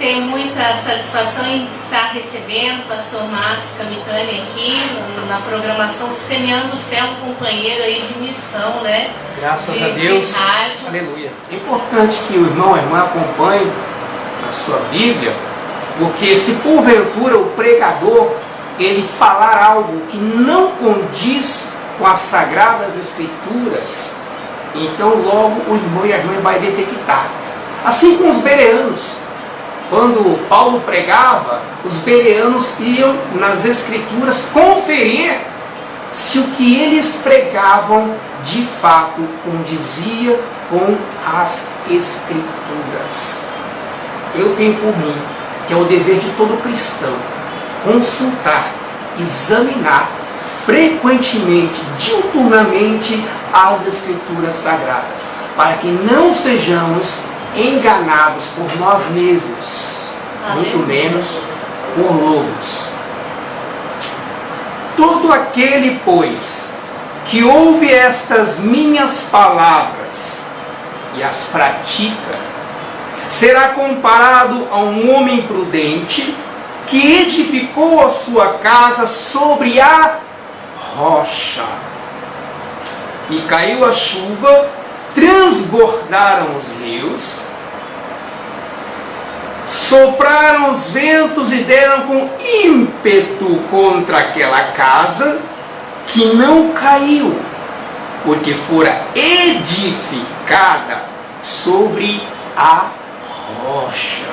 Tenho muita satisfação em estar recebendo o pastor Márcio Camitani aqui na programação Semeando Fé, um companheiro aí de missão, né? Graças a Deus. De rádio. Aleluia. É importante que o irmão e a irmã acompanhem a sua Bíblia, porque se porventura o pregador ele falar algo que não condiz com as Sagradas Escrituras, então logo o irmão e a irmã vai detectar. Assim com os bereanos. Quando Paulo pregava, os bereanos iam nas Escrituras conferir se o que eles pregavam de fato condizia com as Escrituras. Eu tenho por mim que é o dever de todo cristão consultar, examinar frequentemente, diuturnamente as Escrituras Sagradas, para que não sejamos enganados por nós mesmos, muito menos por lobos. Todo aquele, pois, que ouve estas minhas palavras e as pratica, será comparado a um homem prudente que edificou a sua casa sobre a rocha. E caiu a chuva, transbordaram os rios, sopraram os ventos e deram com ímpeto contra aquela casa, que não caiu, porque fora edificada sobre a rocha.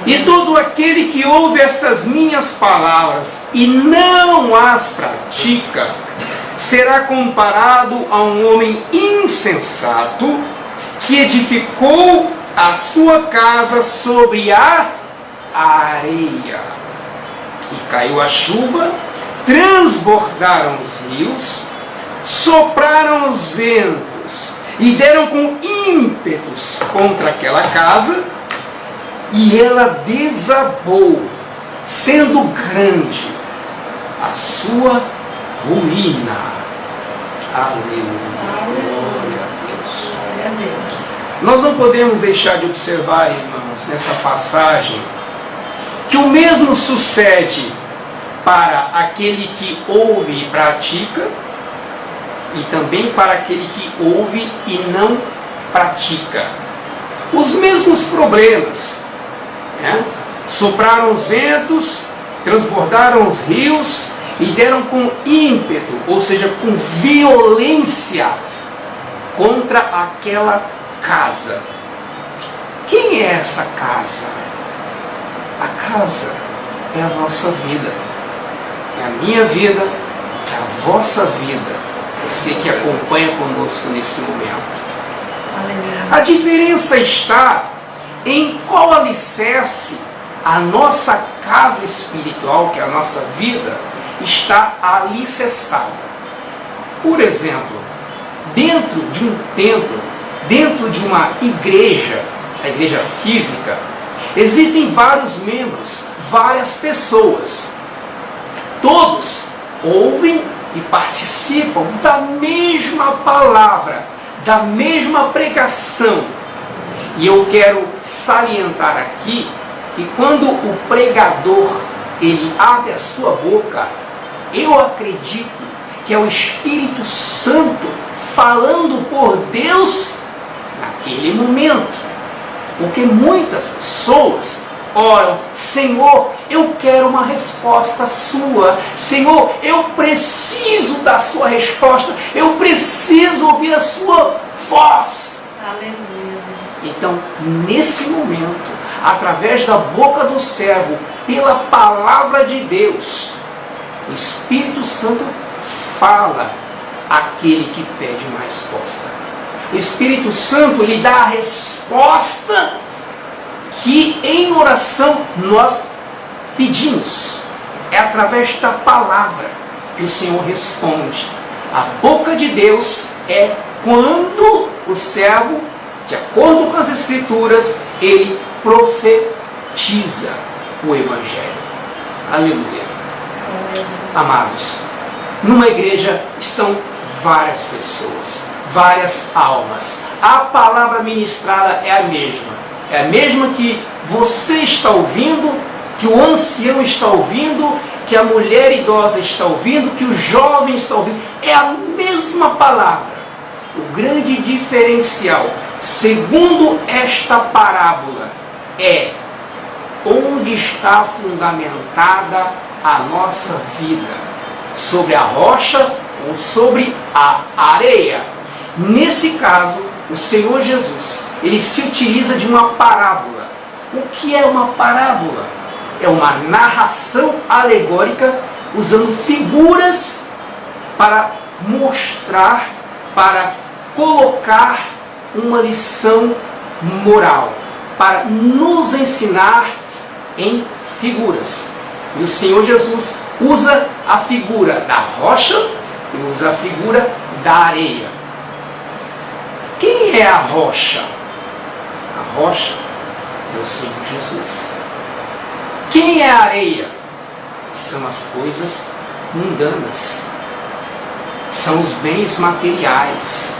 E todo aquele que ouve estas minhas palavras e não as pratica, será comparado a um homem insensato que edificou a sua casa sobre a areia. E caiu a chuva, transbordaram os rios, sopraram os ventos e deram com ímpetos contra aquela casa, e ela desabou, sendo grande a sua ruína. Aleluia. Glória a Deus. Nós não podemos deixar de observar, irmãos, nessa passagem, que o mesmo sucede para aquele que ouve e pratica, e também para aquele que ouve e não pratica. Os mesmos problemas, né? Sopraram os ventos, transbordaram os rios e deram com ímpeto, ou seja, com violência, contra aquela casa. Quem é essa casa? A casa é a nossa vida, é a minha vida, é a vossa vida, você que acompanha conosco nesse momento. A diferença está em qual alicerce a nossa casa espiritual, que é a nossa vida, está alicerçada. Por exemplo, dentro de um templo, dentro de uma igreja, a igreja física, existem vários membros, várias pessoas. Todos ouvem e participam da mesma palavra, da mesma pregação. E eu quero salientar aqui que quando o pregador ele abre a sua boca, eu acredito que é o Espírito Santo falando por Deus naquele momento. Porque muitas pessoas oram: Senhor, eu quero uma resposta sua. Senhor, eu preciso da sua resposta. Eu preciso ouvir a sua voz. Aleluia. Então, nesse momento, através da boca do servo, pela palavra de Deus, o Espírito Santo fala àquele que pede uma resposta. O Espírito Santo lhe dá a resposta que em oração nós pedimos. É através da palavra que o Senhor responde. A boca de Deus é quando o servo, de acordo com as Escrituras, ele profetiza o Evangelho. Aleluia. Amados, numa igreja estão várias pessoas, várias almas. A palavra ministrada é a mesma. É a mesma que você está ouvindo, que o ancião está ouvindo, que a mulher idosa está ouvindo, que o jovem está ouvindo. É a mesma palavra. O grande diferencial, segundo esta parábola, é onde está fundamentada a nossa vida, sobre a rocha ou sobre a areia. Nesse caso, o Senhor Jesus, ele se utiliza de uma parábola. O que é uma parábola? É uma narração alegórica usando figuras para mostrar, para colocar uma lição moral, para nos ensinar em figuras. E o Senhor Jesus usa a figura da rocha e usa a figura da areia. Quem é a rocha? A rocha é o Senhor Jesus. Quem é a areia? São as coisas mundanas. São os bens materiais.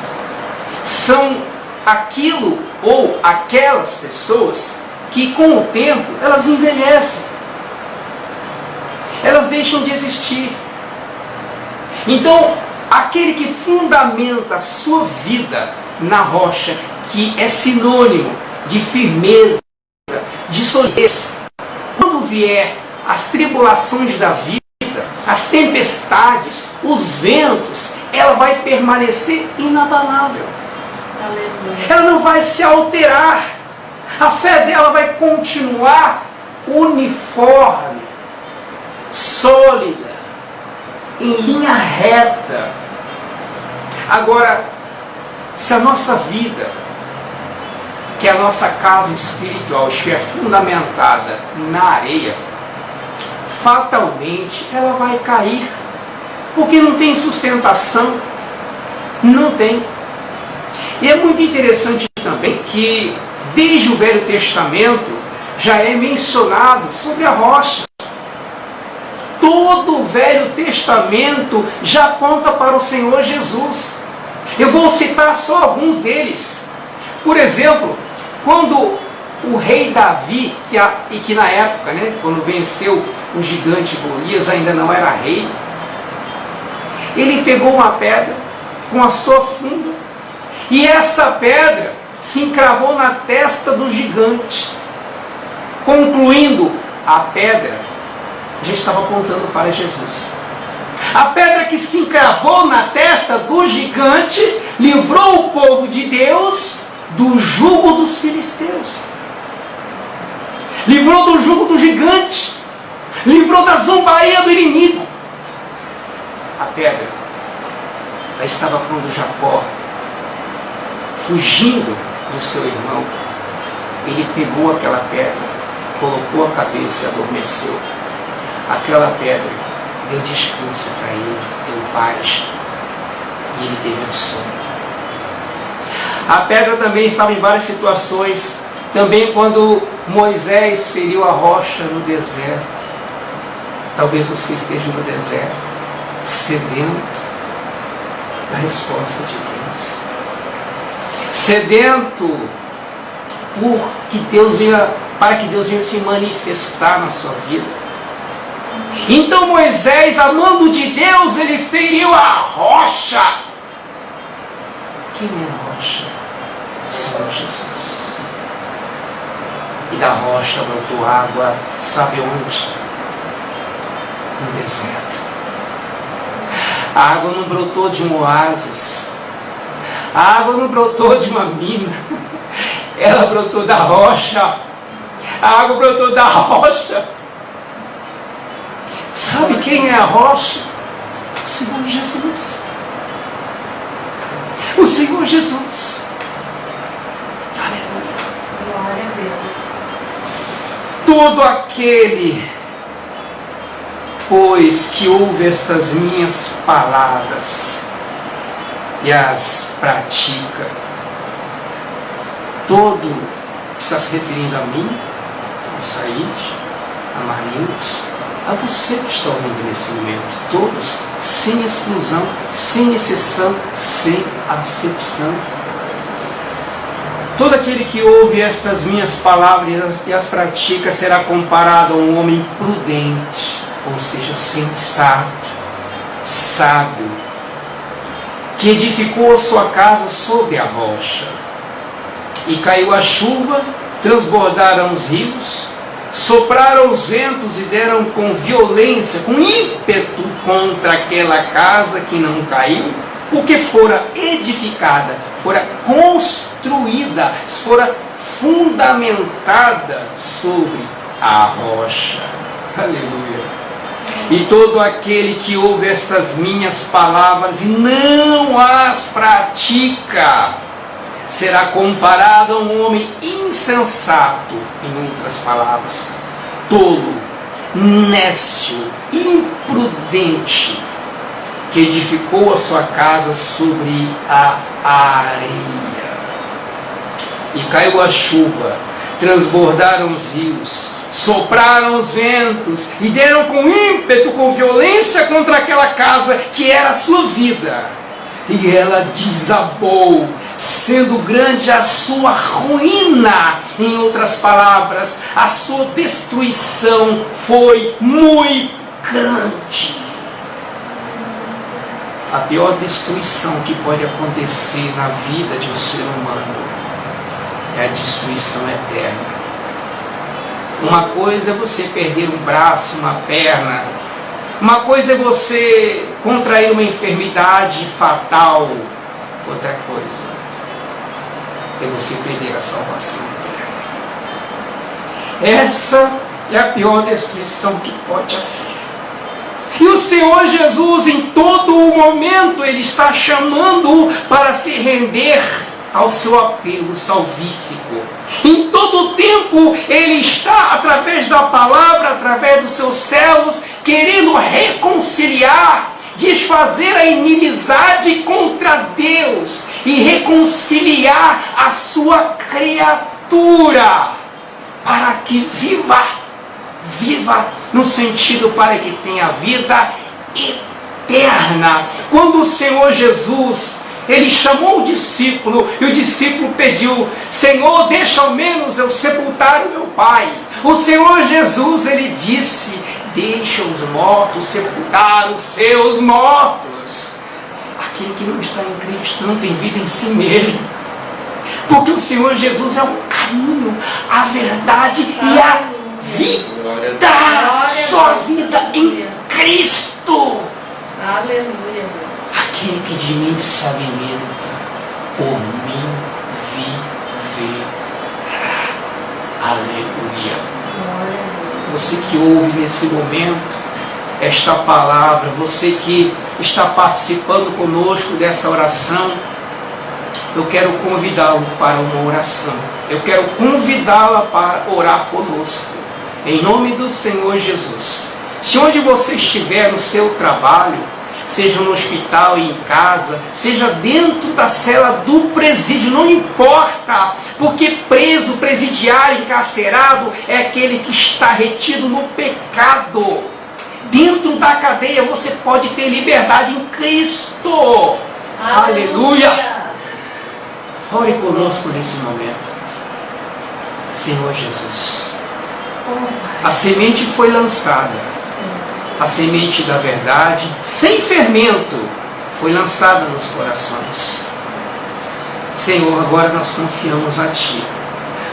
São aquilo ou aquelas pessoas que com o tempo elas envelhecem. Elas deixam de existir. Então, aquele que fundamenta a sua vida na rocha, que é sinônimo de firmeza, de solidez, quando vier as tribulações da vida, as tempestades, os ventos, ela vai permanecer inabalável. Aleluia. Ela não vai se alterar. A fé dela vai continuar uniforme, sólida, em linha reta. Agora, se a nossa vida, que é a nossa casa espiritual, estiver fundamentada na areia, fatalmente ela vai cair, porque não tem sustentação, não tem. E é muito interessante também que desde o Velho Testamento já é mencionado sobre a rocha. Todo o Velho Testamento já aponta para o Senhor Jesus. Eu vou citar só alguns deles. Por exemplo, quando o rei Davi, que na época, quando venceu o gigante Golias, ainda não era rei, ele pegou uma pedra com a sua funda, e essa pedra se encravou na testa do gigante. Concluindo, a pedra já estava apontando para Jesus. A pedra que se encravou na testa do gigante livrou o povo de Deus do jugo dos filisteus. Livrou do jugo do gigante. Livrou da zombaria do inimigo. A pedra já estava quando Jacó, fugindo do seu irmão, ele pegou aquela pedra, colocou a cabeça e adormeceu. Aquela pedra deu descanso para ele, deu paz, e ele teve um sono. A pedra também estava em várias situações, também quando Moisés feriu a rocha no deserto. Talvez você esteja no deserto, sedento da resposta de Deus, sedento para que Deus venha se manifestar na sua vida. Então Moisés, amando de Deus, ele feriu a rocha. Quem é a rocha? O Senhor Jesus. E da rocha brotou água, sabe onde? No deserto. A água não brotou de um oásis. A água não brotou de uma mina. Ela brotou da rocha. A água brotou da rocha. Sabe quem é a rocha? O Senhor Jesus. O Senhor Jesus. Aleluia. Glória a Deus. Todo aquele, pois, que ouve estas minhas palavras e as pratica, todo está se referindo a mim, ao Said, a Marildes, a você que está ouvindo nesse momento, todos, sem exclusão, sem exceção, sem acepção. Todo aquele que ouve estas minhas palavras e as pratica será comparado a um homem prudente, ou seja, sensato, sábio, que edificou a sua casa sobre a rocha. E caiu a chuva, transbordaram os rios, sopraram os ventos e deram com violência, com ímpeto contra aquela casa que não caiu, porque fora edificada, fora construída, fora fundamentada sobre a rocha. Aleluia. E todo aquele que ouve estas minhas palavras e não as pratica, será comparado a um homem insensato, em outras palavras, tolo, nécio, imprudente, que edificou a sua casa sobre a areia. E caiu a chuva, transbordaram os rios, sopraram os ventos e deram com ímpeto, com violência contra aquela casa que era a sua vida. E ela desabou, sendo grande a sua ruína. Em outras palavras, a sua destruição foi muito grande. A pior destruição que pode acontecer na vida de um ser humano é a destruição eterna. Uma coisa é você perder um braço, uma perna. Uma coisa é você contrair uma enfermidade fatal. Outra coisa é você perder a salvação eterna. Essa é a pior destruição que pode haver. E o Senhor Jesus, em todo o momento, Ele está chamando para se render ao seu apelo salvífico. Em todo o tempo, Ele está, através da palavra, através dos seus servos, querendo reconciliar, desfazer a inimizade contra Deus e reconciliar a sua criatura para que viva no sentido para que tenha vida eterna. Quando o Senhor Jesus, Ele chamou o discípulo e o discípulo pediu: Senhor, deixa ao menos eu sepultar o meu pai. O Senhor Jesus, Ele disse: deixa os mortos sepultar os seus mortos. Aquele que não está em Cristo não tem vida em si mesmo, porque o Senhor Jesus é o caminho, a verdade e a vida. Só vida em Cristo. Aleluia. Aquele que de mim se alimenta, por mim viverá. Aleluia. Você que ouve nesse momento esta palavra, você que está participando conosco dessa oração, eu quero convidá-lo para uma oração. Eu quero convidá-la para orar conosco, em nome do Senhor Jesus. Se onde você estiver no seu trabalho, seja no hospital e em casa, seja dentro da cela do presídio, não importa, porque preso, presidiário, encarcerado é aquele que está retido no pecado. Dentro da cadeia você pode ter liberdade em Cristo. Aleluia! Ore conosco nesse momento. Senhor Jesus, a semente foi lançada. A semente da verdade, sem fermento, foi lançada nos corações. Senhor, agora nós confiamos a Ti,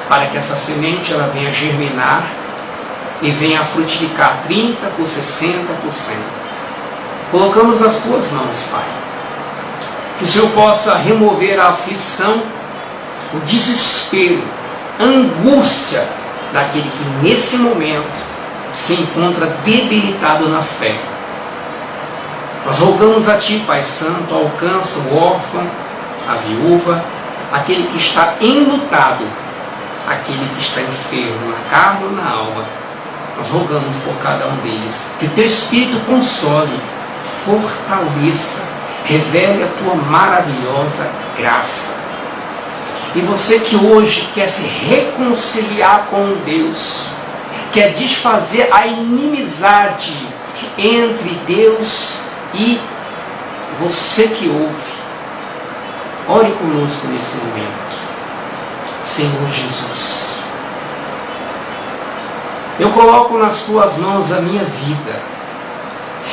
para que essa semente ela venha germinar e venha a frutificar 30%, por 60%. Colocamos nas Tuas mãos, Pai. Que o Senhor possa remover a aflição, o desespero, a angústia daquele que nesse momento se encontra debilitado na fé. Nós rogamos a Ti, Pai Santo, alcança o órfão, a viúva, aquele que está enlutado, aquele que está enfermo na carne ou na alma. Nós rogamos por cada um deles, que o Teu Espírito console, fortaleça, revele a Tua maravilhosa graça. E você que hoje quer se reconciliar com Deus, quer desfazer a inimizade entre Deus e você que ouve, ore conosco nesse momento. Senhor Jesus. Eu coloco nas tuas mãos a minha vida.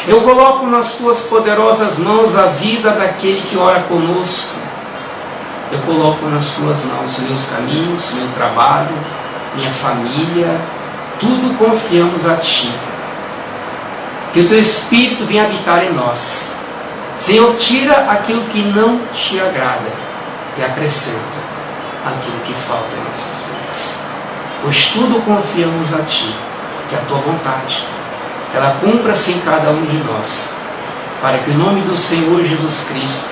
Eu coloco nas tuas poderosas mãos a vida daquele que ora conosco. Eu coloco nas tuas mãos meus caminhos, meu trabalho, minha família, tudo confiamos a Ti. Que o Teu Espírito venha habitar em nós. Senhor, tira aquilo que não Te agrada e acrescenta aquilo que falta em nossas vidas. Pois tudo confiamos a Ti, que a Tua vontade, ela cumpra-se em cada um de nós, para que o nome do Senhor Jesus Cristo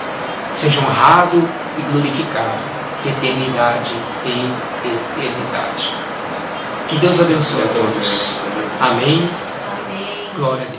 seja honrado e glorificado de eternidade em eternidade. Que Deus abençoe a todos. Amém. Amém. Glória a Deus.